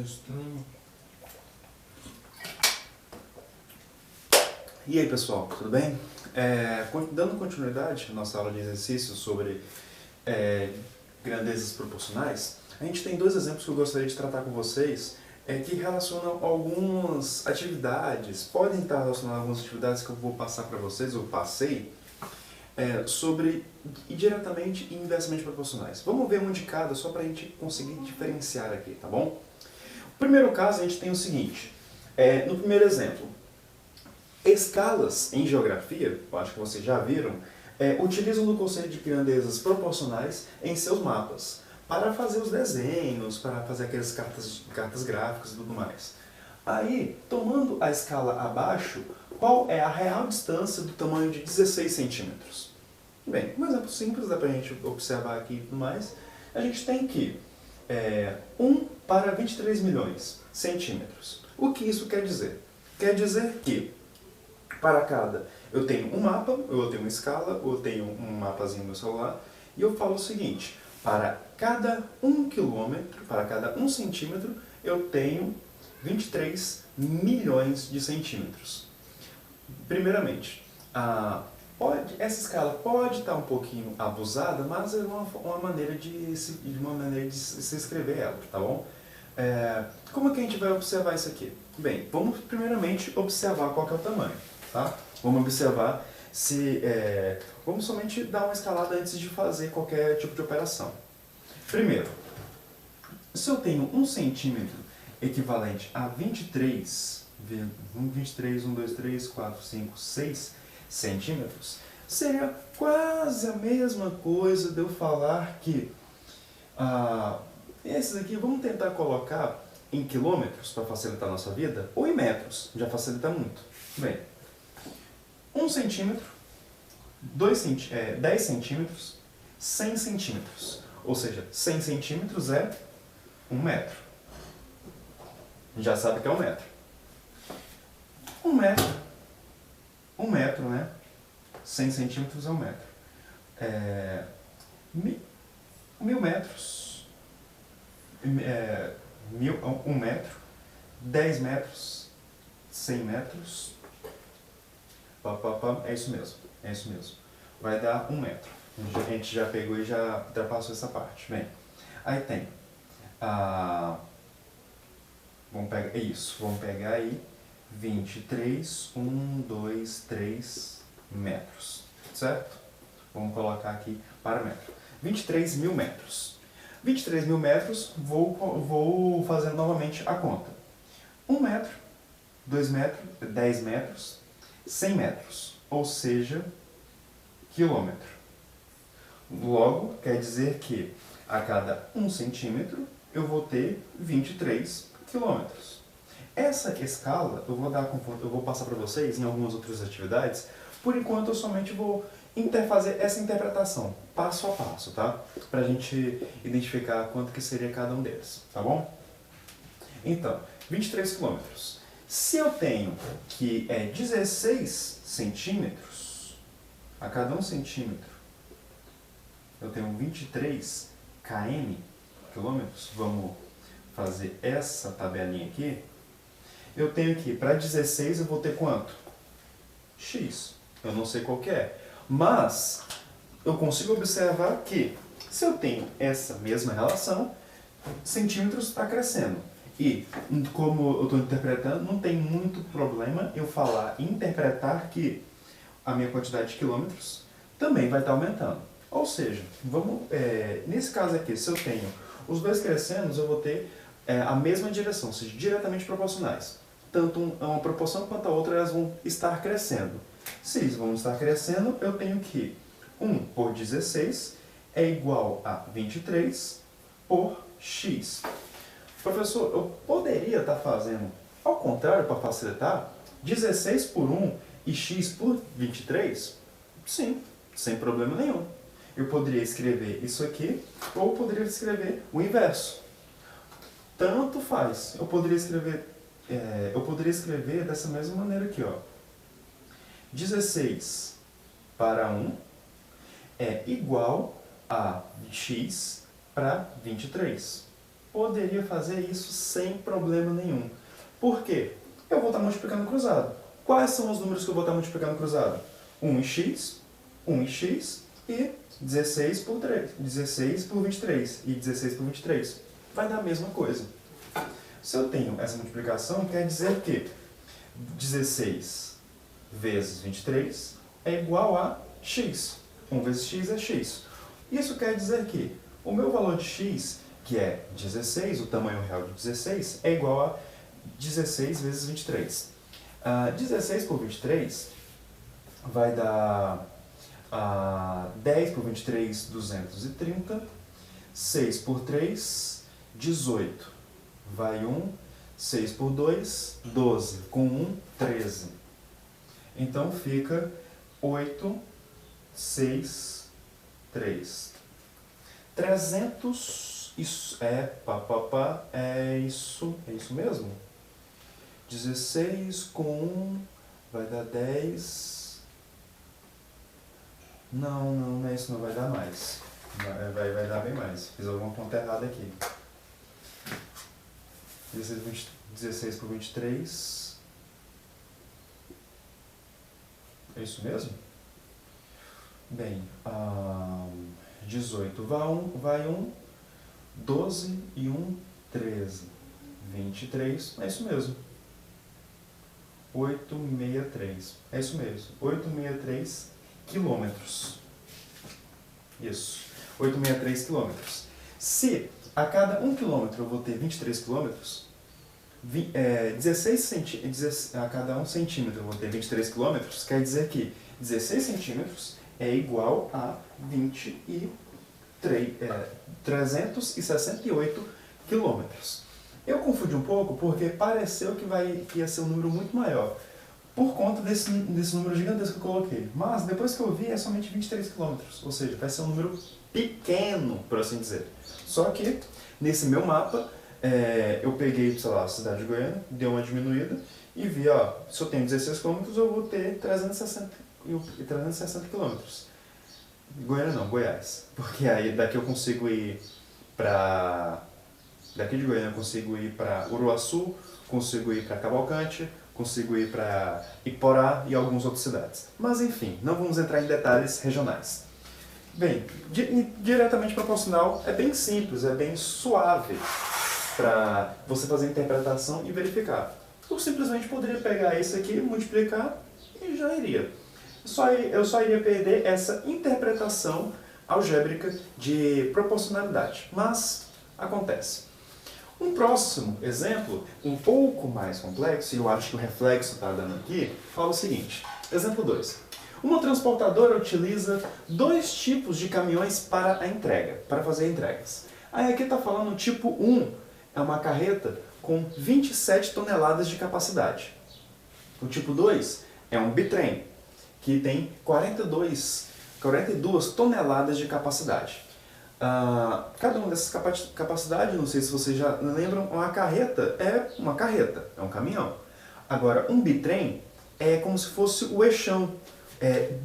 Testando. E aí pessoal, tudo bem? Dando continuidade à nossa aula de exercícios sobre grandezas proporcionais, a gente tem dois exemplos que eu gostaria de tratar com vocês que relacionam algumas atividades, podem estar relacionadas a algumas atividades que eu vou passar para vocês, eu passei, sobre diretamente e inversamente proporcionais. Vamos ver um de cada só para a gente conseguir diferenciar aqui, tá bom? No primeiro caso a gente tem o seguinte, no primeiro exemplo, escalas em geografia, eu acho que vocês já viram, utilizam o conceito de grandezas proporcionais em seus mapas, para fazer os desenhos, para fazer aquelas cartas gráficas e tudo mais. Aí, tomando a escala abaixo, qual é a real distância do tamanho de 16 centímetros? Bem, um exemplo simples, dá para a gente observar aqui e tudo mais. A gente tem que 1 para 23 milhões centímetros. O que isso quer dizer? Quer dizer que, para cada, eu tenho um mapa, ou eu tenho uma escala, ou eu tenho um mapazinho no meu celular, e eu falo o seguinte, para cada 1 quilômetro, para cada 1 centímetro, eu tenho 23 milhões de centímetros. Primeiramente, essa escala pode estar um pouquinho abusada, mas é uma maneira de se escrever ela, tá bom? Como é que a gente vai observar isso aqui? Bem, vamos primeiramente observar qual que é o tamanho, tá? Vamos observar se... vamos somente dar uma escalada antes de fazer qualquer tipo de operação. Primeiro, se eu tenho 1 centímetro equivalente a 23, 1, 2, 3, 4, 5, 6 centímetros, seria quase a mesma coisa de eu falar que esses aqui vamos tentar colocar em quilômetros para facilitar a nossa vida, ou em metros, já facilita muito. Bem, 1 centímetro, 10 centímetros, 100 centímetros. Ou seja, 100 centímetros é 1 metro. Já sabe que é 1 metro. 1 metro, né? 100 centímetros é 1 metro. 1000 metros, 1 metro, 10 metros, 100 metros, é isso mesmo, vai dar 1 metro. A gente já pegou e já ultrapassou essa parte. Bem, aí tem, vamos pegar aí 23, 1, 2, 3 metros, certo? Vamos colocar aqui para metro. 23 mil metros. 23 mil metros, vou fazendo novamente a conta. 1 metro, 2 metros, 10 metros, 100 metros, ou seja, quilômetro. Logo, quer dizer que a cada 1 centímetro eu vou ter 23 quilômetros. Essa escala eu vou passar para vocês em algumas outras atividades. Por enquanto eu somente vou fazer essa interpretação, passo a passo, tá? Para a gente identificar quanto que seria cada um deles, tá bom? Então, 23 quilômetros. Se eu tenho que 16 centímetros, a cada 1 centímetro eu tenho 23 quilômetros, vamos fazer essa tabelinha aqui, eu tenho que, para 16 eu vou ter quanto? X, eu não sei qual que é, mas eu consigo observar que se eu tenho essa mesma relação, centímetros está crescendo. E, como eu estou interpretando, não tem muito problema eu interpretar que a minha quantidade de quilômetros também vai estar aumentando. Ou seja, nesse caso aqui, se eu tenho os dois crescendo, eu vou ter a mesma direção, ou seja, diretamente proporcionais. Tanto uma proporção quanto a outra, elas vão estar crescendo. Se eles vão estar crescendo, eu tenho que 1 por 16 é igual a 23 por x. Professor, eu poderia estar fazendo ao contrário para facilitar? 16 por 1 e x por 23? Sim, sem problema nenhum. Eu poderia escrever isso aqui, ou poderia escrever o inverso. Tanto faz. Eu poderia escrever dessa mesma maneira aqui, ó. 16 para 1 é igual a x para 23. poderia fazer isso sem problema nenhum. Por quê? Eu vou estar multiplicando cruzado. Quais são os números que eu vou estar multiplicando cruzado? 1 em x e 16 por 3. 16 por 23 e 16 por 23. Vai dar a mesma coisa. Se eu tenho essa multiplicação, quer dizer que 16 vezes 23 é igual a x. 1 vezes x é x. Isso quer dizer que o meu valor de x, que é 16, o tamanho real de 16, é igual a 16 vezes 23. 16 por 23 vai dar 10 por 23, 230. 6 por 3, 18. Vai 1. 6 por 2, 12. Com 1, 13. Então fica 8, 6, 3. 300, isso é isso mesmo? 16 com 1 vai dar 10. Não é isso, não vai dar mais. Vai dar bem mais. Fiz alguma conta errada aqui. 16 por 23. É isso mesmo? Bem, 18 vai 1, 12 e 1, 13. 23, é isso mesmo. 863. É isso mesmo. 863 quilômetros. Isso. 863 quilômetros. Se a cada 1 quilômetro eu vou ter 23 quilômetros, a cada 1 centímetro eu vou ter 23 quilômetros, quer dizer que 16 centímetros é igual a 368 quilômetros. Eu confundi um pouco porque pareceu que ia ser um número muito maior, por conta desse número gigantesco que eu coloquei. Mas depois que eu vi, é somente 23 quilômetros, ou seja, vai ser um número pequeno, por assim dizer. Só que, nesse meu mapa, eu peguei, sei lá, a cidade de Goiânia, dei uma diminuída e vi, ó, se eu tenho 16 quilômetros, eu vou ter 360 quilômetros. Goiânia não, Goiás. Porque aí daqui eu consigo ir para... Daqui de Goiânia eu consigo ir para Uruaçu, consigo ir para Cavalcante, consigo ir para Iporá e algumas outras cidades. Mas enfim, não vamos entrar em detalhes regionais. Bem, diretamente proporcional é bem simples, é bem suave para você fazer a interpretação e verificar. Eu simplesmente poderia pegar isso aqui, multiplicar e já iria. Eu só iria perder essa interpretação algébrica de proporcionalidade, mas acontece. Um próximo exemplo, um pouco mais complexo, e eu acho que o reflexo está dando aqui, fala o seguinte. Exemplo 2. Uma transportadora utiliza 2 tipos de caminhões para a entrega, para fazer entregas. Aí aqui está falando o tipo 1, é uma carreta com 27 toneladas de capacidade. O tipo 2 é um bitrem, que tem 42 toneladas de capacidade. Cada uma dessas capacidades, não sei se vocês já lembram, uma carreta, é um caminhão. Agora, um bitrem é como se fosse o eixão.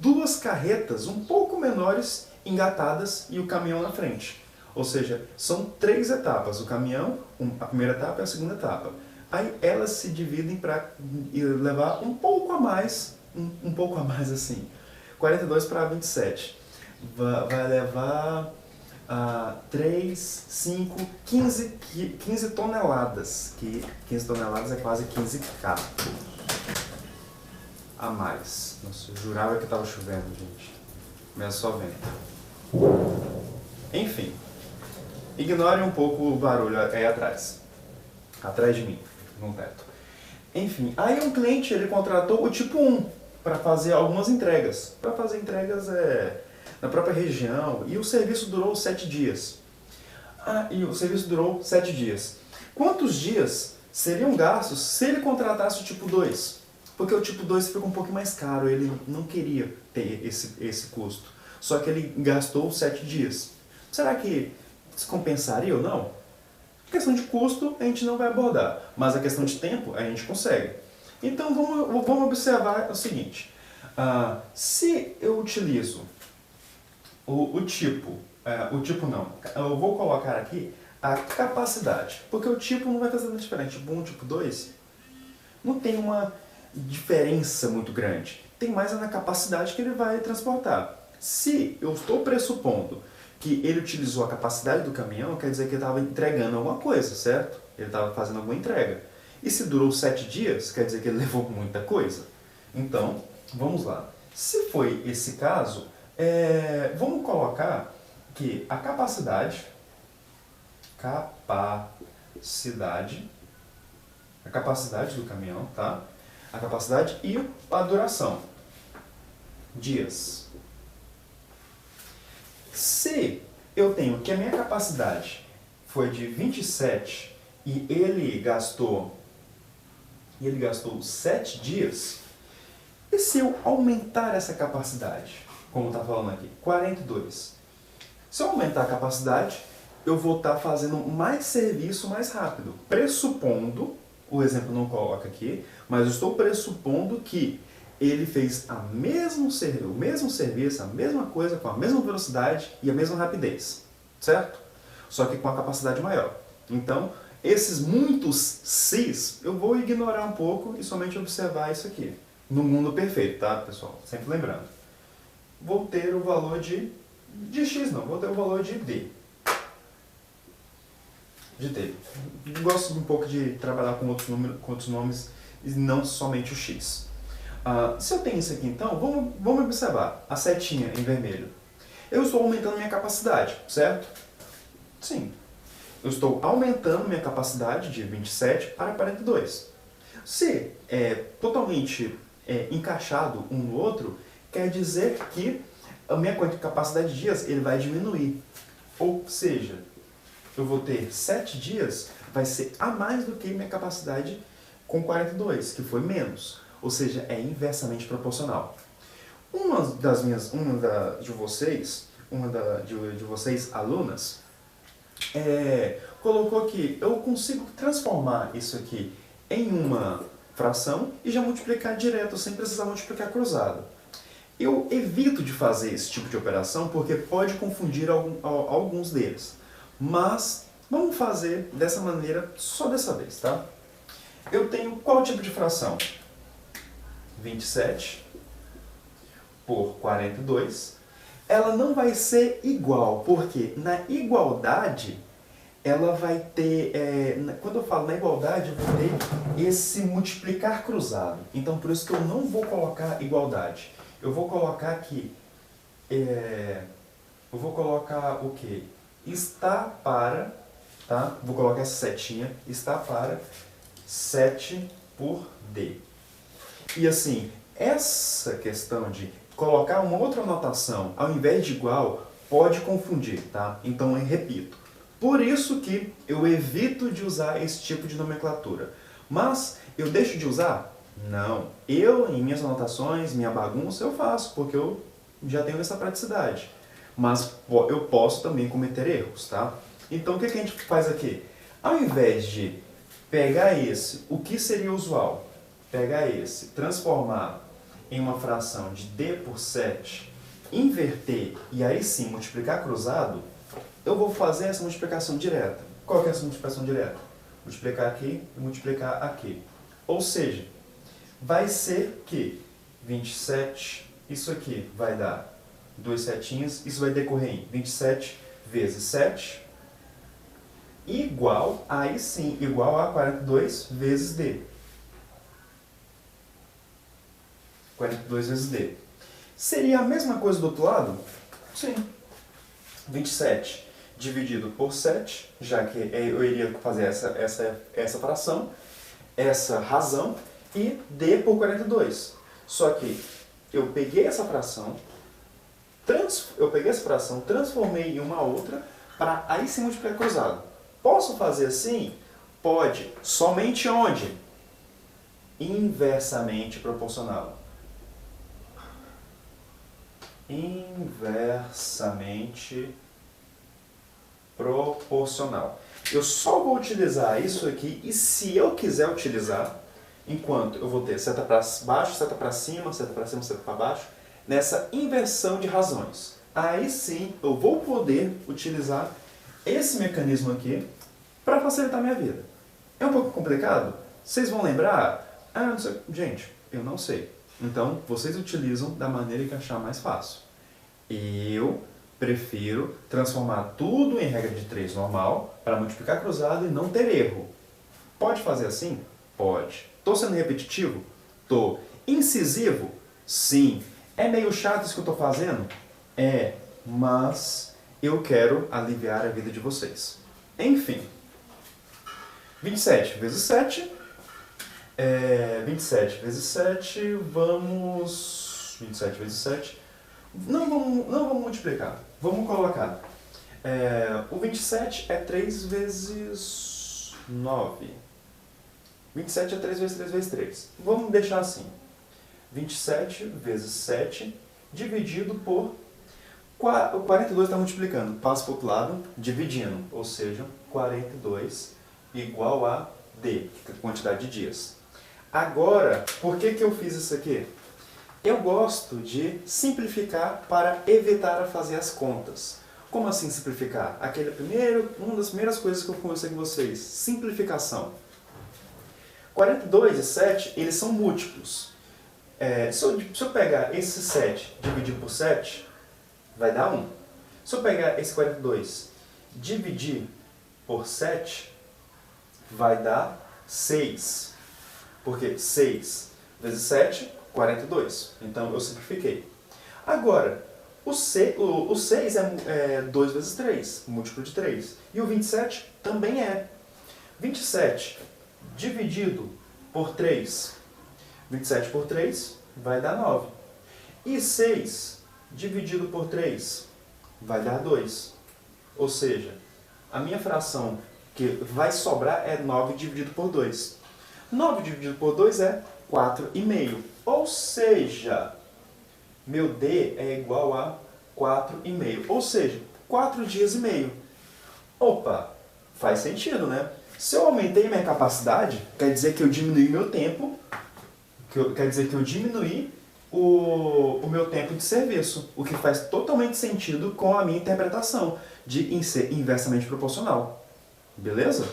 2 carretas um pouco menores engatadas e o caminhão na frente. Ou seja, são 3 etapas. O caminhão, a primeira etapa e a segunda etapa. Aí elas se dividem para levar um pouco a mais assim. 42 para 27. Vai levar 3, 5, 15 toneladas. Que 15 toneladas é quase 15 kg a mais. Nossa, eu jurava que estava chovendo, gente. Mas é só vento. Enfim. Ignore um pouco o barulho aí atrás. Atrás de mim, no teto. Enfim, aí um cliente ele contratou o tipo 1 para fazer algumas entregas. Para fazer entregas na própria região. E o serviço durou 7 dias. Quantos dias seriam gastos se ele contratasse o tipo 2? Porque o tipo 2 fica um pouco mais caro, ele não queria ter esse custo. Só que ele gastou 7 dias. Será que se compensaria ou não? A questão de custo a gente não vai abordar, mas a questão de tempo a gente consegue. Então vamos observar o seguinte. Se eu utilizo eu vou colocar aqui a capacidade. Porque o tipo não vai fazer nada diferente. Tipo 1, tipo 2, não tem uma diferença muito grande. Tem mais na capacidade que ele vai transportar. Se eu estou pressupondo que ele utilizou a capacidade do caminhão, quer dizer que ele estava entregando alguma coisa, certo? Ele estava fazendo alguma entrega. E se durou 7 dias, quer dizer que ele levou muita coisa. Então, vamos lá. Se foi esse caso, vamos colocar que a capacidade do caminhão, tá? A capacidade e a duração. Dias. Se eu tenho que a minha capacidade foi de 27 e ele gastou 7 dias, e se eu aumentar essa capacidade, como está falando aqui, 42? Se eu aumentar a capacidade, eu vou estar fazendo mais serviço mais rápido. Pressupondo, o exemplo não coloca aqui, mas eu estou pressupondo que ele fez o mesmo serviço, a mesma coisa, com a mesma velocidade e a mesma rapidez, certo? Só que com a capacidade maior. Então, esses muitos Cs, eu vou ignorar um pouco e somente observar isso aqui. No mundo perfeito, tá, pessoal? Sempre lembrando. Vou ter o valor de X, não. Vou ter o valor de D. De D. Gosto um pouco de trabalhar com outros nomes e não somente o X. Se eu tenho isso aqui, então, vamos observar a setinha em vermelho. Eu estou aumentando minha capacidade, certo? Sim. Eu estou aumentando minha capacidade de 27 para 42. Se é totalmente encaixado um no outro, quer dizer que a minha capacidade de dias ele vai diminuir. Ou seja, eu vou ter 7 dias, vai ser a mais do que minha capacidade com 42, que foi menos. Ou seja, é inversamente proporcional. Uma de vocês, alunas, colocou que eu consigo transformar isso aqui em uma fração e já multiplicar direto, sem precisar multiplicar cruzado. Eu evito de fazer esse tipo de operação porque pode confundir alguns deles. Mas vamos fazer dessa maneira só dessa vez, tá? Eu tenho qual tipo de fração? 27 por 42. Ela não vai ser igual, porque na igualdade ela vai ter, quando eu falo na igualdade, eu vou ter esse multiplicar cruzado. Então, por isso que eu não vou colocar igualdade. Eu vou colocar aqui, eu vou colocar o quê? Está para, tá? Vou colocar essa setinha, está para 7 por D. E assim, essa questão de colocar uma outra notação ao invés de igual pode confundir, tá? Então, eu repito. Por isso que eu evito de usar esse tipo de nomenclatura. Mas eu deixo de usar? Não. Eu, em minhas anotações, minha bagunça, eu faço, porque eu já tenho essa praticidade. Mas eu posso também cometer erros, tá? Então, o que a gente faz aqui? Ao invés de pegar esse, o que seria usual? Pegar esse, transformar em uma fração de D por 7, inverter e aí sim multiplicar cruzado, eu vou fazer essa multiplicação direta. Qual que é essa multiplicação direta? Multiplicar aqui e multiplicar aqui. Ou seja, vai ser que 27, isso aqui vai dar 2 setinhas, isso vai decorrer em 27 vezes 7, igual, aí sim, igual a 42 vezes D. 42 vezes D. Seria a mesma coisa do outro lado? Sim. 27 dividido por 7, já que eu iria fazer essa fração, essa razão, e D por 42. Só que eu peguei essa fração, transformei em uma outra, para aí sim multiplicar cruzado. Posso fazer assim? Pode. Somente onde? Inversamente proporcional. Inversamente proporcional. Eu só vou utilizar isso aqui e se eu quiser utilizar, enquanto eu vou ter seta para baixo, seta para cima, seta para baixo, nessa inversão de razões. Aí sim eu vou poder utilizar esse mecanismo aqui para facilitar a minha vida. É um pouco complicado? Vocês vão lembrar? Ah, não sei. Gente, eu não sei. Então, vocês utilizam da maneira que achar mais fácil. Eu prefiro transformar tudo em regra de 3 normal para multiplicar cruzado e não ter erro. Pode fazer assim? Pode. Estou sendo repetitivo? Tô. Incisivo? Sim. É meio chato isso que eu estou fazendo? É, mas eu quero aliviar a vida de vocês. Enfim. 27 vezes 7. 27 vezes 7, vamos... 27 vezes 7. Não vamos multiplicar. Vamos colocar. O 27 é 3 vezes 9. 27 é 3 vezes 3 vezes 3. Vamos deixar assim. 27 vezes 7 dividido por... O 42 está multiplicando. Passa para o outro lado, dividindo. Ou seja, 42 igual a D, que é a quantidade de dias. Agora, por que eu fiz isso aqui? Eu gosto de simplificar para evitar a fazer as contas. Como assim simplificar? Uma das primeiras coisas que eu conversei com vocês, simplificação. 42 e 7, eles são múltiplos. Se eu pegar esse 7 dividir por 7, vai dar 1. Se eu pegar esse 42 dividir por 7, vai dar 6. Porque 6 vezes 7, 42. Então eu simplifiquei. Agora, o 6 é 2 vezes 3, múltiplo de 3. E o 27 também é. 27 dividido por 3. 27 por 3 vai dar 9. E 6 dividido por 3 vai dar 2. Ou seja, a minha fração que vai sobrar é 9 dividido por 2. 9 dividido por 2 é 4,5. Ou seja, meu D é igual a 4,5. Ou seja, 4 dias e meio. Opa, faz sentido, né? Se eu aumentei minha capacidade, quer dizer que eu diminui meu tempo, quer dizer que eu diminui o meu tempo de serviço, o que faz totalmente sentido com a minha interpretação de ser inversamente proporcional. Beleza?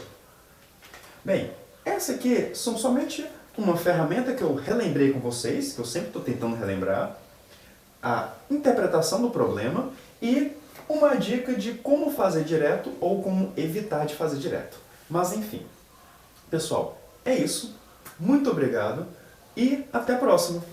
Bem, essa aqui são somente uma ferramenta que eu relembrei com vocês, que eu sempre estou tentando relembrar, a interpretação do problema e uma dica de como fazer direto ou como evitar de fazer direto. Mas enfim, pessoal, é isso. Muito obrigado e até a próxima!